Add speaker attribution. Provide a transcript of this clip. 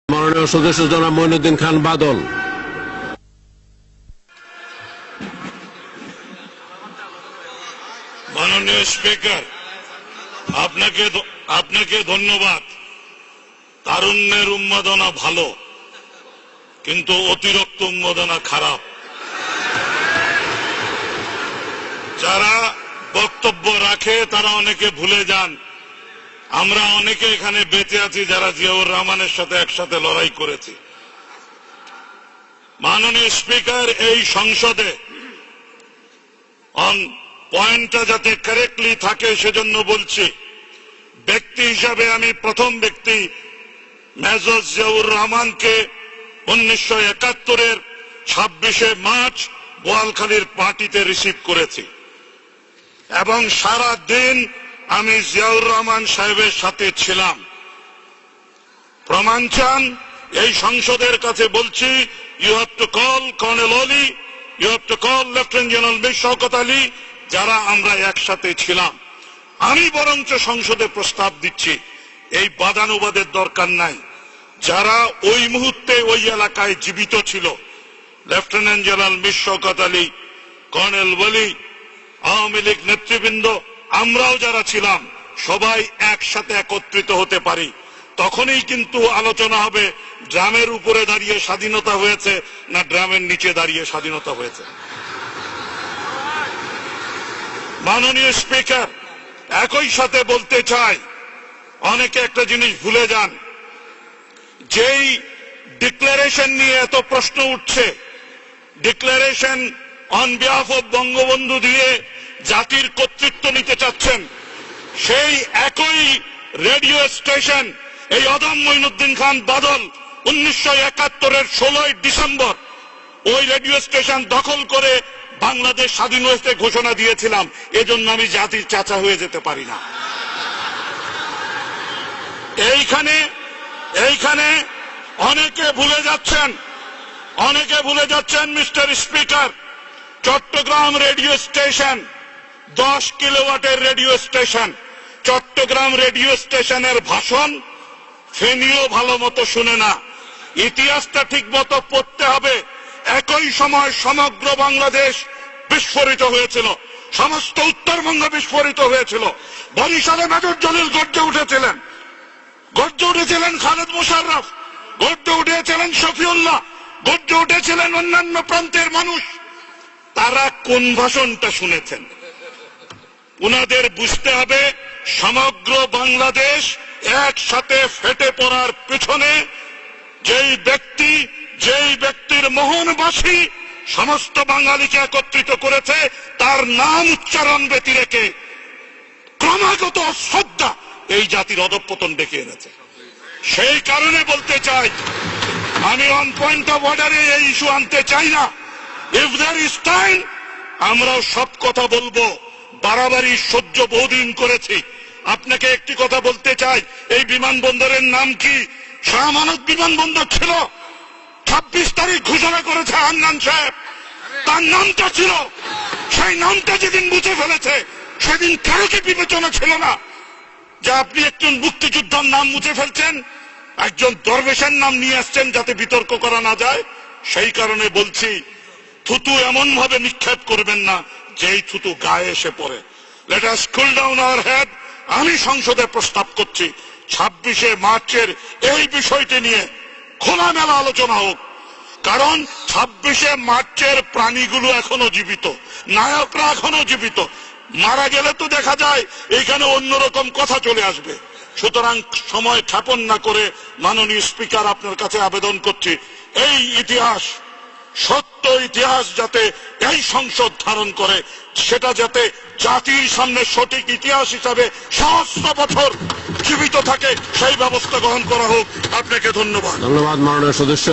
Speaker 1: মাননীয় সদস্য জনাব মঈনুদ্দিন খান বাদল।
Speaker 2: মাননীয় স্পিকার, আপনাকে ধন্যবাদ। তারুণ্যের উন্মাদনা ভালো, কিন্তু অতিরিক্ত উন্মাদনা খারাপ। যারা বক্তব্য রাখে তারা অনেকে ভুলে যান আমরা অনেকে এখানে বেঁচে আছি যারা জিয়াউর রহমানের সাথে একসাথে লড়াই করেছি। মাননীয় স্পিকার, এই সংসদে পয়েন্টটা যাতে কারেক্টলি থাকে সেজন্য বলছি, ব্যক্তি হিসাবে আমি প্রথম ব্যক্তি মেজর জিয়াউর রহমানকে 1971-এর 26শে মার্চ বোয়ালখালীর পার্টিতে রিসিভ করেছি এবং সারা দিন আমি জিয়াউর রহমান সাহেবের সাথে ছিলাম। প্রমাণ চান, এই সংসদের কাছে বলছি, you have to call colonel Oli, you have to call lieutenant general Mir Shawkat Ali, যারা আমরা একসাথে ছিলাম। আমি বরঞ্চ সংসদে প্রস্তাব দিচ্ছি, এই বাদানুবাদের দরকার নাই। যারা ওই মুহূর্তে ওই এলাকায় জীবিত ছিল, lieutenant general Mir Shawkat Ali, colonel Oli, Awami League নেতৃবৃন্দ, আমরাও যারা ছিলাম, সবাই একসাথে একত্রিত হতে পারি। তখনই কিন্তু আলোচনা হবে ড্রামের উপরে দাঁড়িয়ে স্বাধীনতা হয়েছে না ড্রামের নিচে দাঁড়িয়ে স্বাধীনতা হয়েছে। মাননীয় স্পিকার, একই সাথে বলতে চাই, অনেকে একটা জিনিস ভুলে যান, যেই ডিক্লারেশন নিয়ে এত প্রশ্ন উঠছে, declaration on behalf of Bangabandhu দিয়ে জাতির কর্তৃত্ব নিতে চাচ্ছেন, সেই একই রেডিও স্টেশন এই অদম মঈনুদ্দিন খান বাদল 1971-এর 16ই ডিসেম্বর ওই রেডিও স্টেশন দখল করে বাংলাদেশ স্বাধীন হয়েছে ঘোষণা দিয়েছিলাম। এজন্য আমি জাতির চাচা হয়ে যেতে পারি না। এইখানে অনেকে ভুলে যাচ্ছেন mister speaker, Chittagong radio station 10 কিলোওয়াটের রেডিও স্টেশন। চট্টগ্রাম রেডিও স্টেশনের ভাষণ ফেনীও ভালো মতো শুনে না। ইতিহাসটা ঠিক মতো পড়তে হবে। একই সময় সমগ্র বাংলাদেশ বিস্ফোরিত হয়েছিল, সমস্ত উত্তরবঙ্গ বিস্ফোরিত হয়েছিল। বরিশালে মেজর জলিল গর্জে উঠেছিলেন খালেদ মোশাররফ, গর্জে উঠেছিলেন শফিউল্লাহ, গর্জে উঠেছিলেন অন্যান্য প্রান্তের মানুষ। তারা কোন ভাষণটা শুনেছেন? উনাদের বুঝতে হবে, সমগ্র বাংলাদেশ একসাথে ফেটে পড়ার পেছনে যেই ব্যক্তির মোহনবাসী সমস্ত বাঙালিকে একত্রিত করেছে, তার নাম উচ্চারণ ব্যতি রেখে ক্রমাগত অশ্রদ্ধা এই জাতির অধঃপতন ডেকে এনেছে। সেই কারণে বলতে চাই, আমি অন পয়েন্ট অফ অর্ডারে এই ইস্যু আনতে চাই না। ইফ দেয়ার ইজ টাইম, আমরাও সব কথা বলবো। বাড়াবাড়ি সহ্য বহুদিন করেছি। আপনাকে একটি কথা বলতে চাই, এই বিমানবন্দরের নাম কি? শাহ আমানত বিমানবন্দর ছিল। 26 তারিখ ঘোষণা করেছে হান্নান সাহেব, তার নামটা ছিল। সেই নামটা যেদিন মুছে ফেলেছে, সেদিন কারো কি বিবেচনা ছিল না যে আপনি একজন মুক্তিযোদ্ধার নাম মুছে ফেলছেন, একজন দরবেশের নাম নিয়ে আসছেন যাতে বিতর্ক করা না যায়? সেই কারণে বলছি, থুতু এমন ভাবে নিক্ষেপ করবেন না যেই থুতু গায়ে এসে পড়ে। Let us cool down our head. আমি সংসদে প্রস্তাব করছি, 26শে মার্চের এই বিষয়টি নিয়ে খোলামেলা আলোচনা হোক। কারণ 26শে মার্চের প্রাণীগুলো এখনো জীবিত, নায়করা এখনো জীবিত। মারা গেলে তো দেখা যায় এখানে অন্যরকম কথা চলে আসবে। সুতরাং সময় ক্ষেপণ না করে মাননীয় স্পিকার আপনার কাছে আবেদন করছি, এই ইতিহাস, সত্য ইতিহাস যাতে এই সংসদ ধারণ করে, সেটা যাতে জাতির সামনে সঠিক ইতিহাস হিসাবে সহস্র বছর জীবিত থাকে, সেই ব্যবস্থা গ্রহণ করা হোক। আপনাকে ধন্যবাদ।
Speaker 1: মাননীয় সদস্য।